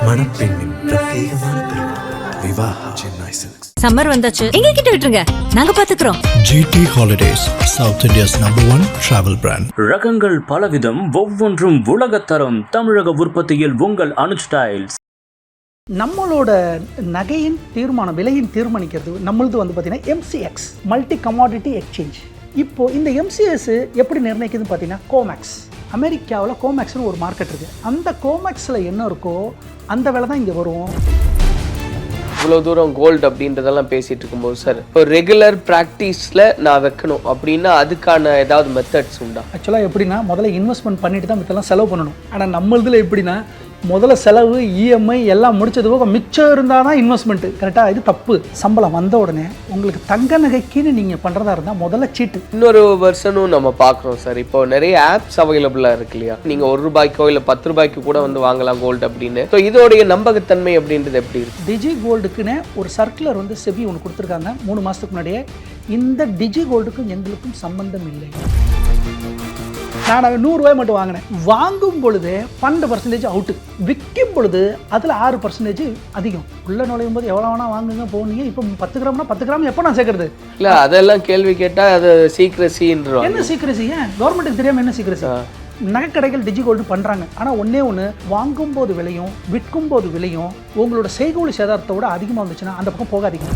மணப்பெண்ணின் பிரத்யேகமான திருமணம் Vivaha Chennai silks. Summer வந்தாச்சு, எங்க கிட்ட விட்டுருங்க, நாங்க பாத்துக்கிறோம். GT Holidays, South India's #1 travel brand. ரகங்கள் பலவிதம், ஒவ்வொன்றும் உலகத்தரம். தமிழக உற்பத்தியில் உங்கள் அனுஜ் ஸ்டைல்ஸ். நம்மளோட நகையின் தீர்மானம், விலையின் தீர்மானிக்கிறது நம்மளது வந்து பார்த்தீங்கன்னா MCX, மல்டி கமாடிட்டி எக்ஸ்சேஞ்ச். இப்போது இந்த MCX எப்படி நிர்ணயிக்குதுன்னு பார்த்தீங்கன்னா கோமேக்ஸ். அமெரிக்காவில் கோமேக்ஸ்னு ஒரு மார்க்கெட் இருக்குது. அந்த கோமேக்ஸில் என்ன இருக்கோ அந்த விலை தான் இங்கே வரும். இவ்வளோ தூரம் கோல்டு அப்படின்றதெல்லாம் பேசிகிட்டு இருக்கும்போது சார், இப்போ ரெகுலர் ப்ராக்டிஸில் நான் வைக்கணும் அப்படின்னா அதுக்கான ஏதாவது மெத்தட்ஸ் உண்டா? ஆக்சுவலாக எப்படின்னா முதல்ல இன்வெஸ்ட்மெண்ட் பண்ணிட்டு தான் மற்றெல்லாம் செலவு பண்ணணும். ஆனால் நம்மளதில் எப்படின்னா முதல்ல செலவு, EMI எல்லாம் முடிச்சது போக மிச்சம் இருந்தால் தான் இன்வெஸ்ட்மெண்ட்டு. கரெக்டாக? இது தப்பு. சம்பளம் வந்த உடனே உங்களுக்கு தங்க நகைக்குன்னு நீங்கள் பண்ணுறதா இருந்தால் முதல்ல சீட்டு. இன்னொரு வெர்ஷனும் நம்ம பார்க்குறோம் சார். இப்போ நிறைய ஆப்ஸ் அவைலபிளாக இருக்கு இல்லையா? நீங்கள் ₹1 இல்லை ₹10 கூட வந்து வாங்கலாம் கோல்டு அப்படின்னு. ஸோ இதோடைய நம்பகத்தன்மை அப்படின்றது எப்படி இருக்கு? டிஜி கோல்டுக்குன்னு ஒரு சர்க்குலர் வந்து செபி ஒன்று கொடுத்துருக்காங்க 3 மாதத்துக்கு முன்னாடியே. இந்த டிஜி கோல்டுக்கும் எங்களுக்கும் சம்பந்தம் இல்லை. நான் ₹100 மட்டும் வாங்கினேன். வாங்கும் பொழுது 12% அவுட்டு, விற்கும் பொழுது அதில் 6% அதிகம். உள்ள நுழையும் போது எவ்வளோ வேணா வாங்குங்க போனீங்க. இப்போ 10 கிராம்னா 10 கிராம் எப்போ நான் சேர்க்கறது? இல்லை, அதெல்லாம் கேள்வி கேட்டால் அது சீக்ரெசின்றோம். என்ன சீக்ரெசி? ஏன் கவர்மெண்ட்டுக்கு தெரியாமல் என்ன சீக்ரெசி? நகைக்கடைகள் டிஜி கோல்டு பண்ணுறாங்க. ஆனால் ஒன்று வாங்கும் போது விலையும் விற்கும் போது விலையும் உங்களோட செய்கூலி சேதாரத்தை விட அதிகமாக இருந்துச்சுன்னா அந்த பக்கம் போகாதீங்க.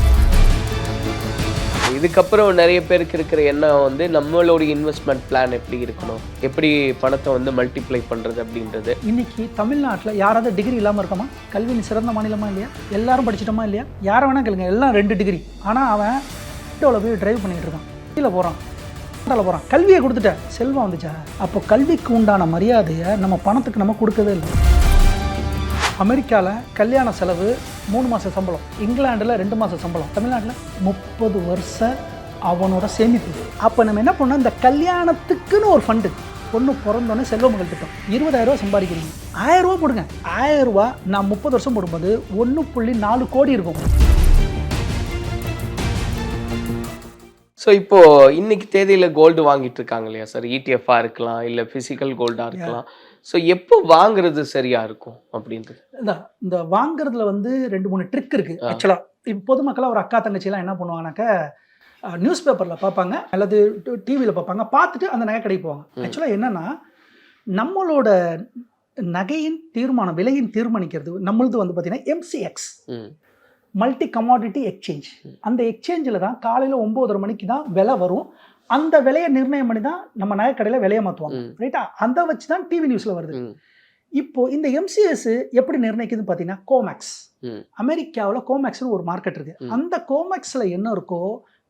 இதுக்கப்புறம் நிறைய பேருக்கு இருக்கிற எண்ணம் வந்து நம்மளோட இன்வெஸ்ட்மெண்ட் பிளான் எப்படி இருக்கணும், எப்படி பணத்தை வந்து மல்டிப்ளை பண்ணுறது அப்படின்றது. இன்னைக்கு தமிழ்நாட்டில் யாராவது டிகிரி இல்லாமல் இருக்காமா? கல்வியின் சிறந்த மாநிலமா இல்லையா? எல்லாரும் படிச்சிட்டோமா இல்லையா? யாரை வேணா கேளுங்க, எல்லாம் 2 டிகிரி. ஆனால் அவன் ஆட்டோவில் போய் டிரைவ் பண்ணிட்டு இருக்கான், கீழே போகிறான், போகிறான். கல்வியை கொடுத்துட்ட, செல்வம் வந்துச்சா? அப்போ கல்விக்கு உண்டான மரியாதையை நம்ம பணத்துக்கு நம்ம கொடுக்கவே இல்லை. அமெரிக்காவில் கல்யாண செலவு 3 மாத சம்பளம், இங்கிலாண்டில் 2 மாத சம்பளம், தமிழ்நாட்டில் 30 வருஷம் அவனோட சேமிப்பு. அப்போ நம்ம என்ன பண்ணோம், இந்த கல்யாணத்துக்குன்னு ஒரு ஃபண்டு. பொண்ணு பிறந்தோன்னே செல்வ மகள் திட்டம், 20,000 சம்பாதிக்கிறீங்க, ₹1000 போடுங்க. ₹1000 நான் 30 வருஷம் போடும்போது 1.4 கோடி இருக்கும். ஸோ இப்போது இன்னைக்கு தேதியில் கோல்டு வாங்கிட்டு இருக்காங்க இல்லையா சார்? ETF-ஆ இருக்கலாம், இல்லை ஃபிசிக்கல் கோல்டாக இருக்கலாம். ஸோ எப்போ வாங்குறது சரியாக இருக்கும் அப்படின்றது? இந்த வாங்குறதுல வந்து 2-3 ட்ரிக் இருக்குது. ஆக்சுவலாக இப்போ பொதுமக்களாக ஒரு அக்கா தங்கச்சியெல்லாம் என்ன பண்ணுவாங்கனாக்கா, நியூஸ் பேப்பரில் பார்ப்பாங்க அல்லது டிவியில் பார்ப்பாங்க, பார்த்துட்டு அந்த நகை கடைக்கு போவாங்க. ஆக்சுவலாக என்னென்னா நம்மளோட நகையின் தீர்மானம், விலையின் தீர்மானிக்கிறது நம்மளது வந்து பார்த்திங்கன்னா MCX, மல்டி கமாடிட்டி எக்ஸ்சேஞ்ச். அந்த எக்ஸ்சேஞ்சில் தான் காலையில் 9:30 மணிக்கு தான் விலை வரும். அந்த விலையை நிர்ணயம் பண்ணி தான் நம்ம நகை கடையில் விலையை மாற்றுவாங்க. ரைட்டா? அந்த வச்சு தான் டிவி நியூஸில் வருது. இப்போ இந்த MCX எப்படி நிர்ணயிக்குதுன்னு பார்த்தீங்கன்னா கோமேக்ஸ். அமெரிக்காவில் கோமேக்ஸ்னு ஒரு மார்க்கெட் இருக்குது. அந்த கோமேக்ஸில் என்ன இருக்கோ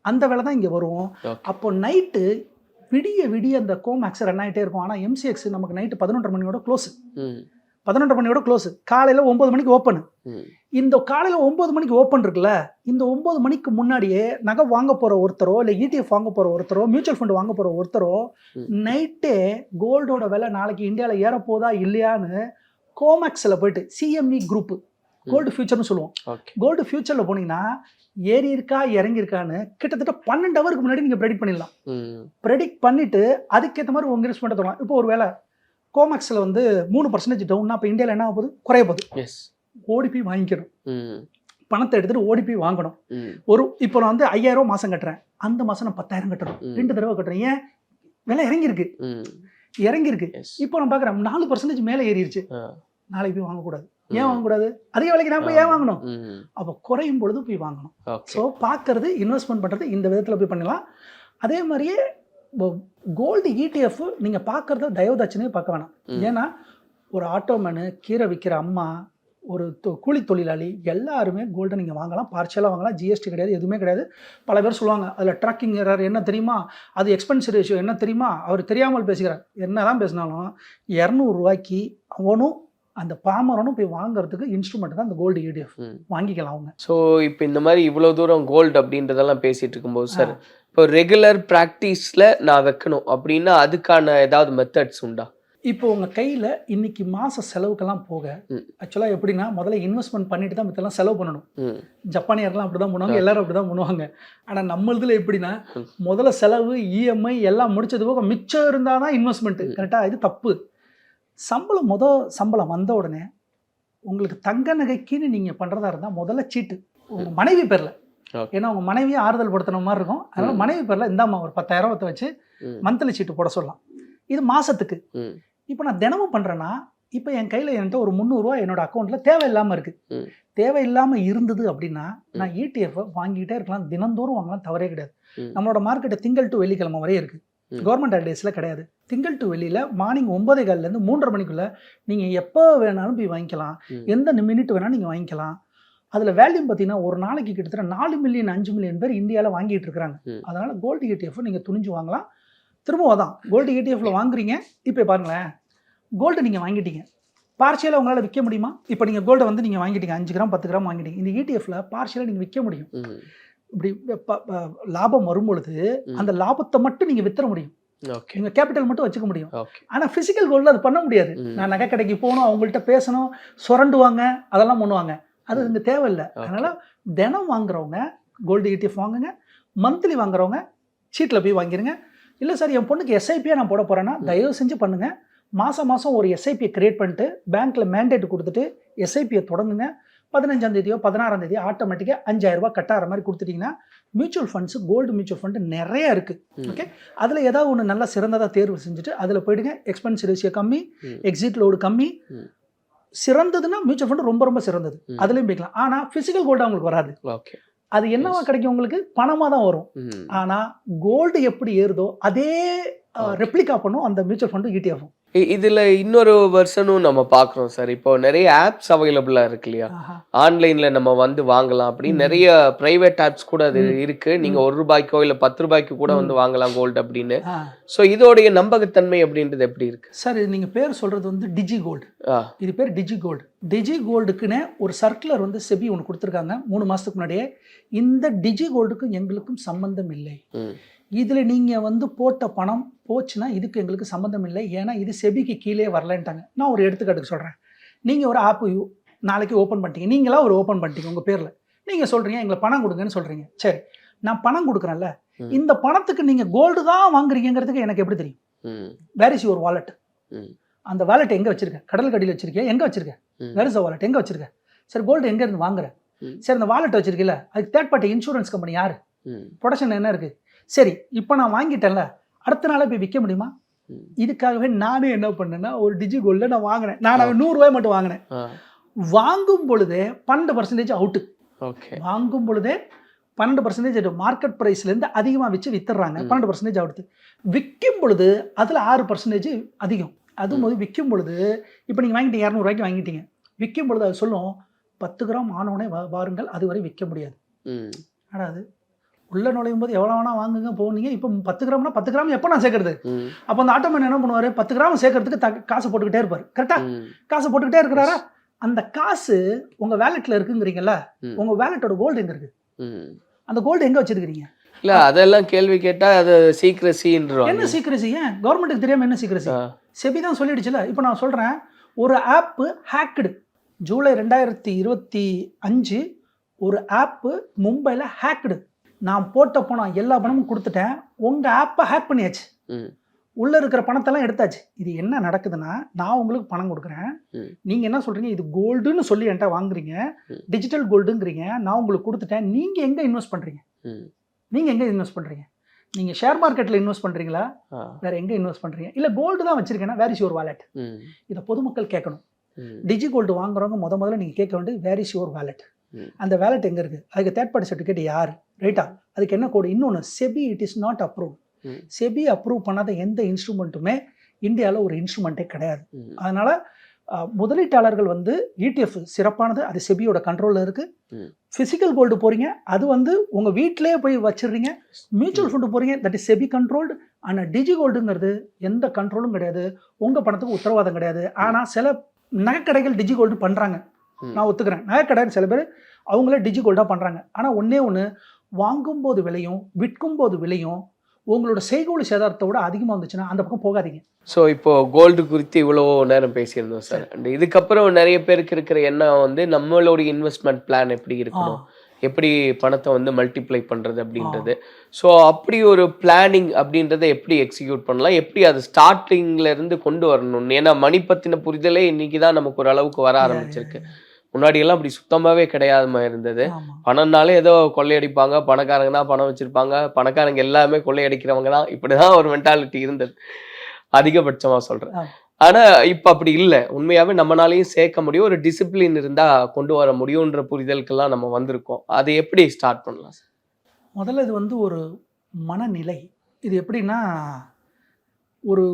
அந்த விலை தான் இங்கே வரும். அப்போ நைட்டு விடிய அந்த கோமேக்ஸ் ரன் ஆகிட்டே இருக்கும். ஆனால் MCX நமக்கு நைட்டு 11:30 மணியோட க்ளோஸு. 11:30 மணியோட க்ளோஸு. காலையில் 9 மணிக்கு ஓப்பனு. இந்த காலையில் 9 மணிக்கு ஓப்பன் இருக்குல்ல, இந்த 9 மணிக்கு முன்னாடியே நகை வாங்க போகிற ஒருத்தரோ இல்லை ETF வாங்க போகிற ஒருத்தரோ மியூச்சுவல் ஃபண்ட் வாங்க போகிற ஒருத்தரோ நைட்டே கோல்டோட விலை நாளைக்கு இந்தியாவில் ஏறப்போதா இல்லையான்னு கோமேக்ஸில் போயிட்டு CME குரூப்பு, கோல்டு ஃபியூச்சர்னு சொல்லுவோம். கோல்டு ஃபியூச்சரில் போனீங்கன்னா ஏறி இருக்கா இறங்கியிருக்கான்னு கிட்டத்தட்ட 12 ஹவருக்கு முன்னாடி நீங்கள் ப்ரெடிக்ட் பண்ணிடலாம். ப்ரெடிக்ட் பண்ணிவிட்டு அதுக்கேற்ற மாதிரி உங்கள் இன்வெஸ்ட்மெண்ட்டை தரலாம். இப்போ ஒரு வேலை கோமேக்ஸில் வந்து 3% டவுன்னா இப்போ இந்தியாவில் என்ன ஆக போகுது? குறைய போகுது. ஓடி போய் வாங்கிக்கணும், பணத்தை எடுத்துகிட்டு ஓடி போய் வாங்கணும். இப்போ நான் வந்து 5,000 மாதம் கட்டுறேன், அந்த மாதம் நான் 10,000 கட்டணும், 2 தடவை கட்டுறேன். ஏன்? விலை இறங்கியிருக்கு. இப்போ நான் பார்க்குறேன் 4% மேலே ஏறிடுச்சு. நாளைக்கு போய் வாங்கக்கூடாது. ஏன் வாங்கக்கூடாது? அதிக விலைக்கு நான் போய் ஏன் வாங்கணும்? அப்போ குறையும் பொழுது போய் வாங்கணும். ஸோ பார்க்கறது, இன்வெஸ்ட்மெண்ட் பண்ணுறது இந்த விதத்தில் போய் பண்ணலாம். அதே மாதிரியே கோல்டு ETF நீங்கள் பார்க்குறத தயவுதாட்சனே பார்க்க வேணாம். ஏன்னா ஒரு ஆட்டோமேனு, கீரை விற்கிற அம்மா, ஒரு கூலி தொழிலாளி எல்லாருமே கோல்டை நீங்கள் வாங்கலாம், பார்ஷியலாக வாங்கலாம். GST கிடையாது, எதுவுமே கிடையாது. பல பேர் சொல்லுவாங்க அதில் ட்ராக்கிங் எரர் என்ன தெரியுமா, அது எக்ஸ்பென்ஸ் ரேஷியோ என்ன தெரியுமா, அவர் தெரியாமல் பேசுகிறார். என்ன தான் பேசினாலும் ₹200 அவனும் அந்த பாமரனும் போய் வாங்குறதுக்கு இன்ஸ்ட்ருமெண்ட் தான் அந்த கோல்டு ETF. வாங்கிக்கலாம் அவங்க. ஸோ இப்போ இந்த மாதிரி இவ்வளோ தூரம் கோல்டு அப்படின்றதெல்லாம் பேசிகிட்டு இருக்கும்போது சார், இப்போ ரெகுலர் ப்ராக்டிஸில் நான் வைக்கணும் அப்படின்னா அதுக்கான ஏதாவது மெத்தட்ஸ் உண்டா? இப்போ உங்கள் கையில் இன்னைக்கு மாத செலவுக்கெல்லாம் போக, ஆக்சுவலாக எப்படின்னா முதல்ல இன்வெஸ்ட்மெண்ட் பண்ணிட்டு தான் மற்றெல்லாம் செலவு பண்ணணும். ஜப்பானியர்லாம் அப்படி தான் பண்ணுவாங்க, எல்லாரும் அப்படி தான் பண்ணுவாங்க. ஆனால் நம்ம இதில் எப்படின்னா முதல்ல செலவு, EMI எல்லாம் முடிச்சது போக மிச்சம் இருந்தால் தான் இன்வெஸ்ட்மெண்ட்டு. கரெக்டாக? இது தப்பு. சம்பளம் வந்த உடனே உங்களுக்கு தங்க நகைக்குன்னு நீங்கள் பண்ணுறதா இருந்தால் முதல்ல சீட்டு உங்கள் மனைவி பேரில். Okay. ஏன்னா உங்கள் மனைவியை ஆறுதல் படுத்துன மாதிரி இருக்கும். அதனால் மனைவி பேரில் இந்தாம்மா ஒரு 10,000 வச்சு மந்த்லி சீட்டு போட சொல்லலாம். இது மாதத்துக்கு. இப்போ நான் தினமும் பண்ணுறேன்னா இப்போ என் கையில் என்கிட்ட ஒரு 300 ரூபா என்னோட அக்கௌண்ட்டில் தேவையில்லாமல் இருக்குது. தேவையில்லாமல் இருந்தது அப்படின்னா நான் இடிஎஃப் வாங்கிட்டே இருக்கலாம், தினந்தோறும் வாங்கலாம், தவறே கிடையாது. நம்மளோட மார்க்கெட்டை திங்கள் டு வெள்ளிக்கிழமை வரையும் இருக்குது. கவர்மெண்ட் ஹாலிடேஸில் கிடையாது. திங்கள் டு வெள்ளியில் மார்னிங் 9:15 3:30 மணிக்குள்ளே நீங்கள் எப்போ வேணாலும் போய் வாங்கிக்கலாம், எந்த மினிட் வேணாலும் நீங்கள் வாங்கிக்கலாம். அதில் வேல்யூ பார்த்தீங்கன்னா ஒரு நாளைக்கு கிட்டத்தட்ட 4 மில்லியன் 5 மில்லியன் பேர் இந்தியாவில் வாங்கிட்டு இருக்கிறாங்க. அதனால் கோல்டு ETF நீங்கள் துணிஞ்சு வாங்கலாம். திரும்பவும் அதான் கோல்டு ETFல வாங்குறீங்க. இப்போ பாருங்களேன், கோல்டு நீங்கள் வாங்கிட்டீங்க, பார்ஷியலாக உங்களால் விற்க முடியுமா? இப்போ நீங்கள் கோல்டை வந்து நீங்கள் வாங்கிட்டீங்க 5 கிராம் 10 கிராம் வாங்கிட்டீங்க. இந்த ETFல பார்ஷியலாக நீங்கள் விற்க முடியும். இப்படி லாபம் வரும்பொழுது அந்த லாபத்தை மட்டும் நீங்கள் வித்துற முடியும். நீங்கள் கேபிட்டல் மட்டும் வச்சுக்க முடியும். ஆனால் ஃபிசிக்கல் கோல்டில் அது பண்ண முடியாது. நான் நகை கடைக்கு போகணும், அவங்கள்ட்ட பேசணும், சுரண்டுவாங்க, அதெல்லாம் பண்ணுவாங்க. அது இங்கே தேவையில்லை. அதனால் தினம் வாங்குறவங்க கோல்டு ETF வாங்குங்க. மந்த்லி வாங்குறவங்க சீட்டில் போய் வாங்கிடுங்க. இல்லை சார் என் பொண்ணுக்கு எஸ்ஐபியாக நான் போட போகிறேன்னா தயவு செஞ்சு பண்ணுங்கள். மாதம் ஒரு எஸ்ஐபியை கிரியேட் பண்ணிட்டு பேங்க்கில் மேண்டேட் கொடுத்துட்டு எஸ்ஐபியை தொடங்குங்க. 15ஆம் தேதியோ 16ஆம் தேதியோ ஆட்டோமேட்டிக்காக 5000 ரூபாய் கட்டாகிற மாதிரி கொடுத்துட்டிங்கன்னா mutual funds, gold mutual fund நிறைய இருக்குது. ஓகே, அதில் ஏதாவது ஒன்று நல்லா சிறந்ததாக தேர்வு செஞ்சுட்டு அதில் போயிடுங்க. எக்ஸ்பென்ஸ் ரேஷியோ கம்மி, எக்ஸிட் லோடு கம்மி. சிறந்ததுன்னா மியூச்சுவல் ஃபண்டு ரொம்ப ரொம்ப சிறந்தது, அதுலேயும் போய்க்கலாம். ஆனால் ஃபிசிக்கல் கோல்டு அவங்களுக்கு வராது. அது என்னவா கிடைக்கும், உங்களுக்கு பணமாக தான் வரும். ஆனால் கோல்டு எப்படி ஏறுதோ அதே ரெப்ளிகா பண்ணும் அந்த மியூச்சுவல் ஃபண்டு ETF. இதுல இன்னொரு வெர்ஷனும் நம்ம பாக்குறோம் சார். இப்போ நிறைய ஆப்ஸ் அவைலபிளா இருக்கு இல்லையா, ஆன்லைன்ல நம்ம வந்து வாங்கலாம் அப்படின்னு நிறைய பிரைவேட் ஆப்ஸ் கூட அது இருக்கு. நீங்க 1 ரூபாய்க்கோ இல்ல 10 ரூபாய்க்கு கூட வந்து வாங்கலாம் கோல்டு அப்படின்னு. ஸோ இதோடைய நம்பகத்தன்மை அப்படின்றது எப்படி இருக்கு சார்? நீங்க பேர் சொல்றது வந்து டிஜி கோல்டு. இது பேர் டிஜி கோல்டு. டிஜி கோல்டுக்குன்னு ஒரு சர்க்குலர் வந்து செபி ஒன்று கொடுத்துருக்காங்க 3 மாசத்துக்கு முன்னாடியே. இந்த டிஜி கோல்டுக்கும் எங்களுக்கும் சம்பந்தம் இல்லை. இதில் நீங்கள் வந்து போட்ட பணம் போச்சுன்னா இதுக்கு எங்களுக்கு சம்மந்தம் இல்லை, ஏன்னா இது செபிக்கு கீழே வரலன்ட்டாங்க. நான் ஒரு எடுத்துக்காட்டுக்கு சொல்கிறேன். நீங்கள் ஒரு ஆப்பு நாளைக்கு ஓப்பன் பண்ணிட்டீங்க, நீங்களா ஒரு ஓப்பன் பண்ணிட்டீங்க உங்கள் பேரில். நீங்கள் சொல்கிறீங்க எங்களை பணம் கொடுங்கன்னு சொல்கிறீங்க. சரி, நான் பணம் கொடுக்குறேன்ல, இந்த பணத்துக்கு நீங்கள் கோல்டு தான் வாங்குறீங்கிறதுக்கு எனக்கு எப்படி தெரியும்? Where is your wallet? அந்த வாலெட் எங்கே வச்சிருக்கேன்? கடல் கடியில் வச்சிருக்கேன், எங்கே வச்சிருக்கேன்? வேர் இஸ் த வாலெட், எங்கே வச்சிருக்கேன்? சரி, கோல்டு எங்கே இருந்து வாங்குறேன்? சரி, அந்த வாலெட் வச்சிருக்கீல்ல, அதுக்கு தேர்ட் பார்ட்டி இன்சூரன்ஸ் கம்பெனி யார்? ப்ரொடக்ஷன் என்ன இருக்குது? சரி, இப்போ நான் வாங்கிட்டேன்ல, அடுத்த நாளே போய் விற்க முடியுமா? இதுக்காகவே நானே என்ன பண்ணேன்னா ஒரு டிஜி கோல்டில் நான் வாங்கினேன். நான் 100 ரூபாய் மட்டும் வாங்கினேன். வாங்கும் பொழுதே 12% அவுட்டு. வாங்கும் பொழுதே 12% மார்க்கெட் ப்ரைஸ்லேருந்து அதிகமாக வச்சு வித்துடுறாங்க. 12% அவுட்டு. விற்கும் பொழுது அதில் 6% அதிகம். அதுவும் போது விற்கும் பொழுது இப்போ நீங்கள் வாங்கிட்டீங்க 200 ரூபாய்க்கு வாங்கிட்டீங்க. விற்கும் பொழுது அது சொல்லும் 10 கிராம் ஆனோடனே வாருங்கள், அதுவரை விற்க முடியாது. ஆனால் அது உள்ள நுழையும் போது எவ்வளோ வேணா வாங்குங்க போனீங்க. இப்போ 10 கிராம்னா 10 கிராம் எப்போ நான் சேர்க்கறது? அப்போ அந்த ஆட்டோமேன் என்ன பண்ணுவார், 10 கிராம் சேர்க்கறதுக்கு காசு போட்டுக்கிட்டே இருப்பார். கரெக்டாக காசு போட்டுக்கிட்டே இருக்கிறாரா? அந்த காசு உங்கள் வேலெட்டில் இருக்குங்கிறீங்கல்ல, உங்கள் வேலெட்டோட கோல்டு எங்கே இருக்குது? அந்த கோல்டு எங்கே வச்சிருக்கிறீங்க? இல்லை, அதெல்லாம் கேள்வி கேட்டால் அது சீக்ரெசின்றோம். என்ன சீக்ரெசி? ஏன் கவர்மெண்ட்டுக்கு தெரியாமல் என்ன சீக்ரெசி? செபி தான் சொல்லிடுச்சுல. இப்போ நான் சொல்கிறேன், ஒரு ஆப்பு ஹேக்குடு. ஜூலை 2025 ஒரு ஆப்பு மும்பையில் ஹேக்குடு. நான் போட்ட பணம் எல்லா பணமும் கொடுத்துட்டேன், உங்கள் ஆப்பை ஹேக் பண்ணியாச்சு, உள்ளே இருக்கிற பணத்தெல்லாம் எடுத்தாச்சு. இது என்ன நடக்குதுன்னா, நான் உங்களுக்கு பணம் கொடுக்குறேன், நீங்கள் என்ன சொல்கிறீங்க, இது கோல்டுன்னு சொல்லி என்கிட்ட வாங்குறீங்க, டிஜிட்டல் கோல்டுங்கிறீங்க, நான் உங்களுக்கு கொடுத்துட்டேன். நீங்கள் எங்கே இன்வெஸ்ட் பண்ணுறீங்க? நீங்கள் எங்கே இன்வெஸ்ட் பண்ணுறீங்க? நீங்கள் ஷேர் மார்க்கெட்டில் இன்வெஸ்ட் பண்ணுறீங்களா? வேறு எங்கே இன்வெஸ்ட் பண்ணுறீங்க? இல்லை கோல்டு தான் வச்சுருக்கேன்னா வேர் இஸ் யுவர் வாலெட்? இதை பொதுமக்கள் கேட்கணும். டிஜி கோல்டு வாங்குறவங்க முதல்ல நீங்கள் கேட்க வேண்டியது வேர் இஸ் யுவர் வாலெட்? அந்த வேலெட் எங்கே இருக்குது? அதுக்கு தேர்ட் பார்ட்டி சர்டிஃபிகேட் யார்? ரைட்டா? அதுக்கு என்ன கோடு? இன்னொன்று, SEBI it is not approve. SEBI approve பண்ணாத எந்த இன்ஸ்ட்ருமெண்ட்டுமே இந்தியாவில் ஒரு இன்ஸ்ட்ருமெண்ட்டே கிடையாது. அதனால் முதலீட்டாளர்கள் வந்து ETF சிறப்பானது, அது செபியோட கண்ட்ரோலில் இருக்குது. ஃபிசிக்கல் கோல்டு போகிறீங்க, அது வந்து உங்கள் வீட்டிலே போய் வச்சிடுறீங்க. மியூச்சுவல் ஃபண்டு போகிறீங்க, தட் இஸ் செபி கண்ட்ரோல்டு. ஆனால் டிஜி கோல்டுங்கிறது எந்த கண்ட்ரோலும் கிடையாது, உங்கள் பணத்துக்கு உத்தரவாதம் கிடையாது. ஆனால் சில நகைக்கடைகள் டிஜி கோல்டு பண்ணுறாங்க, நான் ஒத்துக்கிறேன். நகைக்கடைன்னு சில பேர் அவங்களே டிஜி கோல்டாக பண்ணுறாங்க. ஆனால் ஒன்று வாங்கும்போது விலையும் விற்கும்போது விலையும் உங்களோட செய்கூலி சேதாரத்தோட அதிகமாக வந்துச்சுன்னா அந்த பக்கம் போகாதீங்க. ஸோ இப்போ கோல்டு குறித்து இவ்வளோ நேரம் பேசியிருந்தோம் சார். அண்ட் இதுக்கப்புறம் நிறைய பேருக்கு இருக்கிற எண்ணம் வந்து நம்மளோட இன்வெஸ்ட்மெண்ட் பிளான் எப்படி இருக்கணும், எப்படி பணத்தை வந்து மல்டிப்ளை பண்ணுறது அப்படின்றது. ஸோ அப்படி ஒரு பிளானிங் அப்படின்றத எப்படி எக்ஸிக்யூட் பண்ணலாம், எப்படி அது ஸ்டார்டிங்ல இருந்து கொண்டு வரணும்? ஏன்னா மணி பற்றின புரிதலே இன்னைக்கு தான் நமக்கு ஒரு அளவுக்கு வர ஆரம்பிச்சிருக்கு. முன்னாடியெல்லாம் அப்படி சுத்தமாகவே கிடையாதுமா இருந்தது. பணம்னாலே ஏதோ கொள்ளையடிப்பாங்க, பணக்காரங்க தான் பணம் வச்சுருப்பாங்க, பணக்காரங்க எல்லாமே கொள்ளையடிக்கிறவங்க தான், இப்படி தான் ஒரு மென்டாலிட்டி இருந்தது அதிகபட்சமாக சொல்கிறேன். ஆனா இப்ப அப்படி இல்லை. உண்மையாவே நம்மளாலையும் சேர்க்க முடியும், ஒரு டிசிப்ளின் இருந்தா கொண்டு வர முடியும்ன்ற புரிதலுக்கெல்லாம் நம்ம வந்திருக்கோம். அதை எப்படி ஸ்டார்ட் பண்ணலாம் சார்? முதல்ல இது வந்து ஒரு மனநிலை. இது எப்படின்னா, ஒரு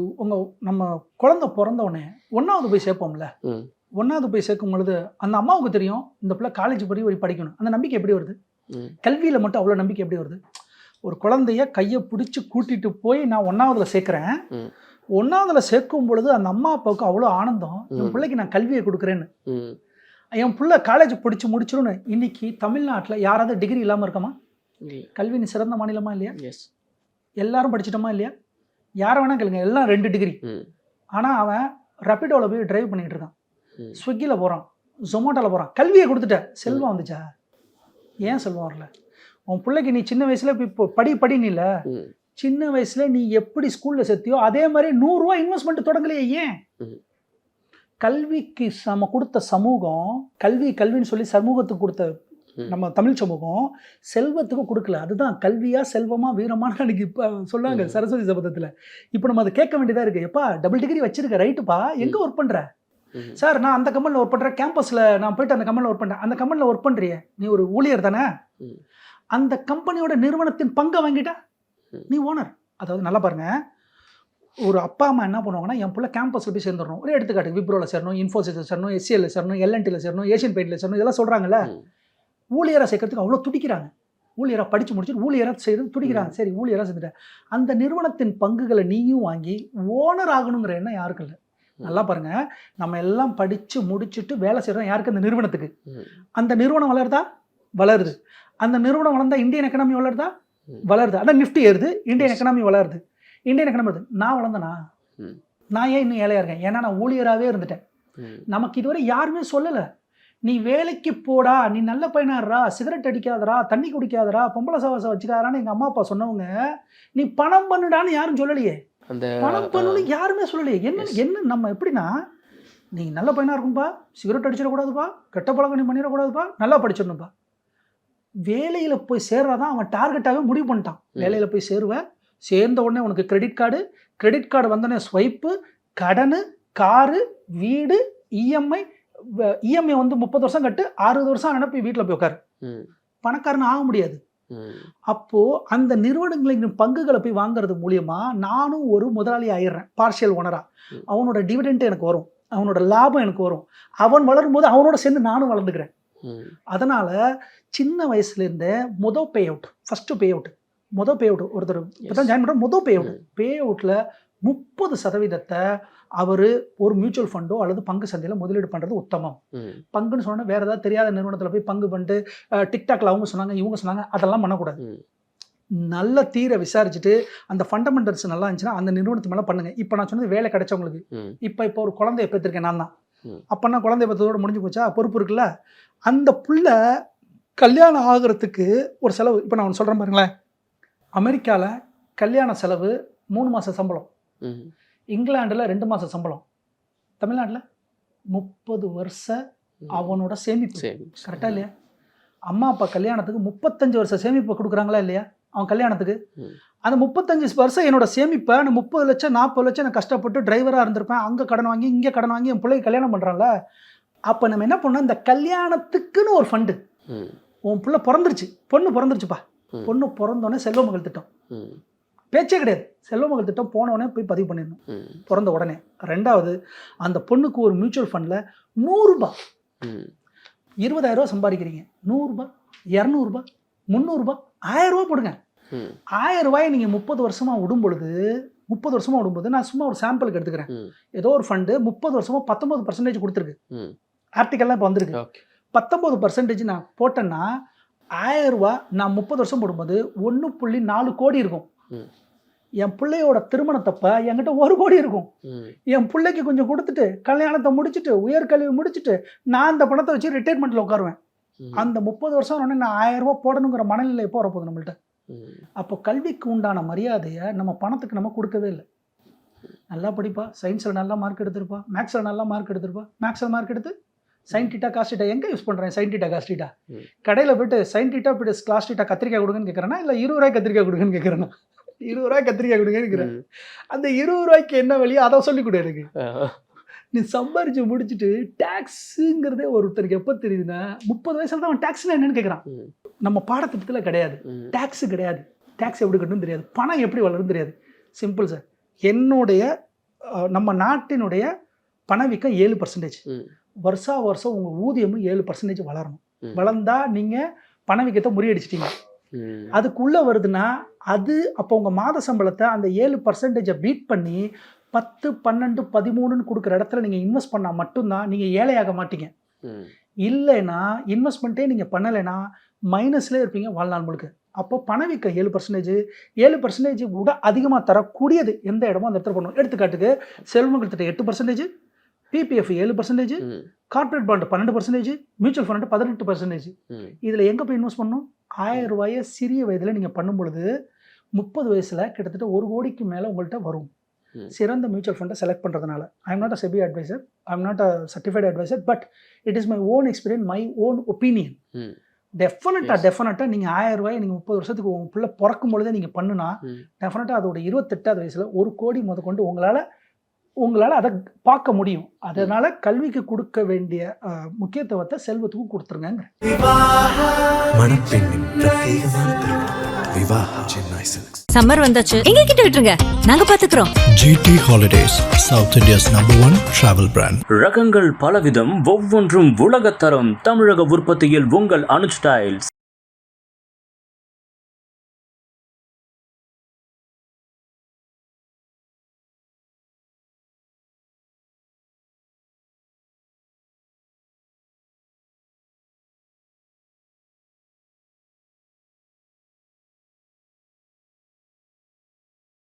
நம்ம குழந்தை பிறந்த உடனே 1வது போய் சேர்ப்போம்ல, 1வது போய் சேர்க்கும் பொழுது அந்த அம்மாவுக்கு தெரியும் இந்த பிள்ளை காலேஜ் போய் படிக்கணும். அந்த நம்பிக்கை எப்படி வருது? கல்வியில மட்டும் அவ்வளோ நம்பிக்கை எப்படி வருது? ஒரு குழந்தைய கையை பிடிச்சி கூட்டிட்டு போய் நான் 1வதுல சேர்க்கிறேன். 1வதுல சேர்க்கும் பொழுது அந்த அம்மா அப்பாவுக்கு அவ்வளோ ஆனந்தம், என் பிள்ளைக்கு நான் கல்வியை கொடுக்குறேன்னு. என் பிள்ளை காலேஜ் படிச்சு முடிச்சிடும்னு. இன்னைக்கு தமிழ்நாட்டில் யாராவது டிகிரி இல்லாமல் இருக்கமா? கல்வி சிறந்த மாநிலமா இல்லையா? எல்லாரும் படிச்சிட்டோமா இல்லையா? யாரை வேணா கேளுங்க, எல்லாம் 2 டிகிரி. ஆனால் அவன் ரப்பிடோவில் போய் டிரைவ் பண்ணிட்டு இருக்கான், ஸ்விக்கியில் போகிறான், ஜொமேட்டோவில் போகிறான். கல்வியை கொடுத்துட்ட, செல்வம் வந்துச்சா? ஏன் செல்வம் வரல? உன் பிள்ளைக்கு நீ சின்ன வயசுல இப்போ படின்னு இல்லை, சின்ன வயசுல நீ எப்படி ஸ்கூல்ல சேர்த்தியோ அதே மாதிரி 100 ரூபா இன்வெஸ்ட்மெண்ட் தொடங்கலையே. ஏன்? கல்விக்கு நம்ம கொடுத்த சமூகம், கல்வின்னு சொல்லி சமூகத்துக்கு கொடுத்த நம்ம தமிழ் சமூகம் செல்வத்துக்கு கொடுக்கல. அதுதான் கல்வியா செல்வமா வீரமான அன்னைக்கு இப்போ சொன்னாங்க சரஸ்வதி சபதத்தில். இப்போ நம்ம அதை கேட்க வேண்டியதா இருக்கு. எப்பா டபுள் டிகிரி வச்சிருக்க, ரைட்டுப்பா, எங்க ஒர்க் பண்ற? சார் நான் அந்த கம்பெனியில் ஒர்க் பண்றேன், கேம்பஸ்ல நான் போயிட்டு அந்த கம்பெனியில் ஒர்க் பண்றேன். அந்த கம்பெனியில் ஒர்க் பண்றிய, நீ ஒரு ஊழியர் தானே? அந்த கம்பெனியோட நிறுவனத்தின் பங்கை வாங்கிட்டா நீ ஓனர். அதாவது நல்லா பாருங்க, ஒரு அப்பா அம்மா என்ன பண்ணுவாங்கன்னா, என் பிள்ளை கேம்பஸில் போய் சேர்ந்துடணும். ஒரு எடுத்துக்காட்டு, விப்ரோவில் சேரணும், இன்ஃபோசிஸில் சேரணும், SCLல சேரணும், LNTல சேரணும், ஏஷியன் பெயிண்ட்ல சேரணும், இதெல்லாம் சொல்கிறாங்கல்ல. ஊழியராக சேர்க்கறதுக்கு அவ்வளோ துடிக்கிறாங்க. ஊழியராக படித்து முடிச்சுட்டு ஊழியராக செய்கிறது துடிக்கிறாங்க. சரி, ஊழியராக செஞ்சுட்டேன். அந்த நிறுவனத்தின் பங்குகளை நீயும் வாங்கி ஓனர் ஆகணுங்கிற எண்ணம் யாருக்கும் இல்லை. நல்லா பாருங்க, நம்ம எல்லாம் படித்து முடிச்சுட்டு வேலை செய்கிறோம் யாருக்கு? அந்த நிறுவனத்துக்கு. அந்த நிறுவனம் வளருதா? வளருது. அந்த நிறுவனம் வளர்ந்தா இந்தியன் எக்கனாமி வளருதா? வளருது. அதான் நிஃப்டி ஏறுது, இந்தியன் எக்கனாமி வளருது. இந்தியன் எக்கனாமி வருது. நான் வளர்ந்தனா? நான் ஏன் இன்னும் ஏழையா இருக்கேன்? ஏன்னா நான் ஊழியராகவே இருந்துட்டேன். நமக்கு இதுவரை யாருமே சொல்லலை, நீ வேலைக்கு போடா, நீ நல்ல பையனாடுறா, சிகரெட் அடிக்காதரா, தண்ணி குடிக்காதரா, பொம்பளை சவாசம் வச்சுக்காதாரான்னு எங்கள் அம்மா அப்பா சொன்னவங்க, நீ பணம் பண்ணுடான்னு யாரும் சொல்லலையே. பணம் பண்ணணும்னு யாருமே சொல்லலையே. என்ன நம்ம எப்படின்னா, நீ நல்ல பையனா இருக்கும்பா, சிகரெட் அடிச்சிடக்கூடாதுப்பா, கெட்ட பழக்கம் நீ பண்ணிடக்கூடாதுப்பா, நல்லா படிச்சிடணும்ப்பா. வேலையில் போய் சேர்றாதான் அவன் டார்கெட்டாகவே முடிவு பண்ணிட்டான். வேலையில் போய் சேருவேன், சேர்ந்த உடனே உனக்கு கிரெடிட் கார்டு வந்தோடனே ஸ்வைப்பு, கடனு, காரு, வீடு, இஎம்ஐ வந்து 30 வருஷம் கட்டு, 60 வருஷம் நினைப்பி வீட்டில் போய் உட்காரு. பணக்காரன் ஆக முடியாது. அப்போ அந்த நிறுவனங்களின் பங்குகளை போய் வாங்குறது மூலியமா நானும் ஒரு முதலாளி ஆயிடுறேன், பார்ஷியல் ஓனரா. அவனோட டிவிடெண்ட் எனக்கு வரும், அவனோட லாபம் எனக்கு வரும். அவன் வளரும் போது அவனோட சேர்ந்து நானும் வளர்ந்துக்கிறேன். அதனால சின்ன வயசுல இருந்தே ஃபர்ஸ்ட் பே அவுட் ஒருத்தர் இப்பதான் ஜாயின் பண்ற பே அவுட்ல 30% அவரு ஒரு மியூச்சுவல் ஃபண்டோ அல்லது பங்கு சந்தையில முதலீடு பண்றது உத்தமம். பங்குன்னு சொன்னா வேற ஏதாவது தெரியாத நிறுவனத்துல போய் பங்கு பண்ணிட்டு டிக்டாக்ல அவங்க சொன்னாங்க இவங்க சொன்னாங்க அதெல்லாம் பண்ணக்கூடாது. நல்ல தீர விசாரிச்சுட்டு அந்த ஃபண்டமெண்டல்ஸ் நல்லா இருந்துச்சுன்னா அந்த நிறுவனத்து மேல பண்ணுங்க. இப்ப நான் சொன்னது வேலை கிடைச்சவங்களுக்கு. இப்ப ஒரு குழந்தைய பெற்றிருக்கேன் நான் தான். அப்பன்னா குழந்தைய பெற்றதோட முடிஞ்சு போச்சா? பொறுப்பு இருக்குல்ல. அந்த புள்ள கல்யாணம் ஆகிறதுக்கு ஒரு செலவு. இப்போ நான் சொல்கிறேன் பாருங்களேன், அமெரிக்காவில் கல்யாண செலவு 3 மாத சம்பளம், இங்கிலாண்டில் 2 மாத சம்பளம், தமிழ்நாட்டில் 30 வருஷ அவனோட சேமிப்பு. கரெக்டாக இல்லையா? அம்மா அப்பா கல்யாணத்துக்கு 35 வருஷம் சேமிப்பு கொடுக்குறாங்களா இல்லையா? அவன் கல்யாணத்துக்கு அந்த 35 வருஷம் என்னோட சேமிப்பை நான் 30 லட்சம் 40 லட்சம் நான் கஷ்டப்பட்டு டிரைவராக இருந்திருப்பேன், அங்கே கடன் வாங்கி இங்கே கடன் வாங்கி என் பிள்ளைக்கு கல்யாணம் பண்ணுறான்ல. அப்போ நம்ம என்ன பண்ணோம், இந்த கல்யாணத்துக்குன்னு ஒரு ஃபண்டு. உன் பிள்ளை பொண்ணு பிறந்துருச்சுப்பா, பொண்ணு பிறந்தோடனே செல்வ மகள் திட்டம், பேச்சே கிடையாது. செல்வ மகள் திட்டம் போனோடனே போய் பதிவு பண்ணிடணும் பிறந்த உடனே. 2வது, அந்த பொண்ணுக்கு ஒரு மியூச்சுவல் ஃபண்டில் 100 ரூபாய், 20,000 ரூபா சம்பாதிக்கிறீங்க, 100 ரூபாய், 200 ரூபாய், 300 ரூபாய், 1000 ரூபாய் போடுங்க. 1000 ரூபாயை நீங்கள் 30 வருஷமா விடும் பொழுது நான் சும்மா ஒரு சாம்பிளுக்கு எடுத்துக்கிறேன். ஏதோ ஒரு ஃபண்டு 30 வருஷமா 19% கொடுத்துருக்கு. ஆர்டிக்கல்லாம் இப்போ வந்திருக்கு. 19% நான் போட்டேன்னா 1000 ரூபாய் நான் 30 வருஷம் போடும்போது 1.4 கோடி இருக்கும். என் பிள்ளையோட திருமணத்தப்ப என்கிட்ட 1 கோடி இருக்கும். என் பிள்ளைக்கு கொஞ்சம் கொடுத்துட்டு கல்யாணத்தை முடிச்சுட்டு உயர்கல்வி முடிச்சுட்டு நான் அந்த பணத்தை வச்சு ரிட்டையர்மெண்ட்ல உட்காருவேன். அந்த 30 வருஷம் உடனே நான் 1000 ரூபாய் போடணுங்கிற மனநிலை எப்போ வரப்போகுது நம்மள்ட்ட? அப்போ கல்விக்கு உண்டான மரியாதையை நம்ம பணத்துக்கு நம்ம கொடுக்கவே இல்லை. நல்லா படிப்பா, சயின்ஸில் நல்லா மார்க் எடுத்திருப்பா, மேக்ஸில் நல்லா மார்க் எடுத்திருப்பா, மேக்ஸில் மார்க் எடுத்து சைன் டீட்டா காஸ் டீட்டா எங்கே யூஸ் பண்ணுறேன்? சைன் டீட்டா காஸ் டீட்டா கடையில் போய்ட்டு சைன் டீட்டா போய்ட்டு கிளாஸ் டீட்டா கத்திரிக்காய் கொடுங்கன்னு கேட்குறேன்னா, இல்லை 20 ரூபாய் கத்திரிக்காய் கொடுங்கன்னு கேட்குறேன்னா? 20 ரூபாய் கத்திரிக்காய் கொடுங்கன்னு கேட்குறேன். அந்த 20 ரூபாய்க்கு என்ன வழியோ அதை சொல்லிக் கொடு எனக்கு. நீ சம்பாரிச்சு முடிச்சுட்டு டேக்ஸுங்கிறதே ஒருத்தருக்கு எப்போ தெரியுதுன்னா 30 வயசுல தான் அவன் டேக்ஸ்னா என்னன்னு கேட்குறான். நம்ம பாடத்திட்டத்தில் கிடையாது, டேக்ஸு கிடையாது. டேக்ஸ் எப்படி கட்டணும்னு தெரியாது, பணம் எப்படி வளரும் தெரியாது. Simple sir. என்னுடைய நம்ம நாட்டினுடைய பணவீக்கம் 7%. வருஷா வருஷம் உங்கள் ஊதியமும் 7% வளரணும். வளர்ந்தா நீங்கள் பணவீக்கத்தை முறியடிச்சிட்டீங்க. அதுக்குள்ளே வருதுன்னா அது அப்போ உங்கள் மாத சம்பளத்தை அந்த 7% பீட் பண்ணி 10, 12, 13ன்னு கொடுக்குற இடத்துல நீங்கள் இன்வெஸ்ட் பண்ணால் மட்டும்தான் நீங்கள் ஏழையாக மாட்டீங்க. இல்லைன்னா இன்வெஸ்ட்மெண்ட்டே நீங்கள் பண்ணலைன்னா மைனஸ்லேயே இருப்பீங்க வாழ்நாள் முழுக்க. அப்போ பணவீக்கம் 7% விட அதிகமாக தரக்கூடியது எந்த இடமோ அந்த இடத்துல பண்ணணும். எடுத்துக்காட்டுக்கு செல்வங்கள் திட்டம் 8%, PPF 7%, corporate bond 12%, mutual fund 18%. இதில் எங்கே போய் இன்வெஸ்ட் பண்ணணும்? 1000 ரூபாயை சிறிய வயதில் நீங்கள் பண்ணும் பொழுது 30 வயசில் கிட்டத்தட்ட 1 கோடிக்கு மேலே உங்கள்கிட்ட வரும். சிறந்த மியூச்சுவல் ஃபண்டை செலக்ட் பண்ணுறதுனால. I am not a SEBI advisor, I am not a certified advisor, but it is my own experience, my own opinion. டெஃபினட்டாக நீங்கள் 1000 ரூபாய் நீங்கள் 30 வருஷத்துக்கு உங்கள் பிள்ளை பிறக்கும் பொழுதே நீங்கள் பண்ணுனா டெஃபினட்டாக அதோட 28வது வயசில் 1 கோடி முதற்கொண்டு உங்களால் அதை பார்க்க முடியும். அதனால் கல்விக்கு கொடுக்க வேண்டிய முக்கியத்துவத்தை செல்வத்துக்கும் கொடுத்துருங்க. மணப்பெண்ணின் பிரத்யேகமான திருமணம் விவாஹா சென்னை சில்க்ஸ். சம்மர் வந்தாச்சு, எங்க கிட்ட விட்டுருங்க, நாங்க பாத்துக்கிறோம். GT Holidays, South India's #1 travel brand. ரகங்கள் பலவிதம், ஒவ்வொன்றும் உலகத்தரம். தமிழக உற்பத்தியில் உங்கள் அனுஜ் ஸ்டைல்ஸ்.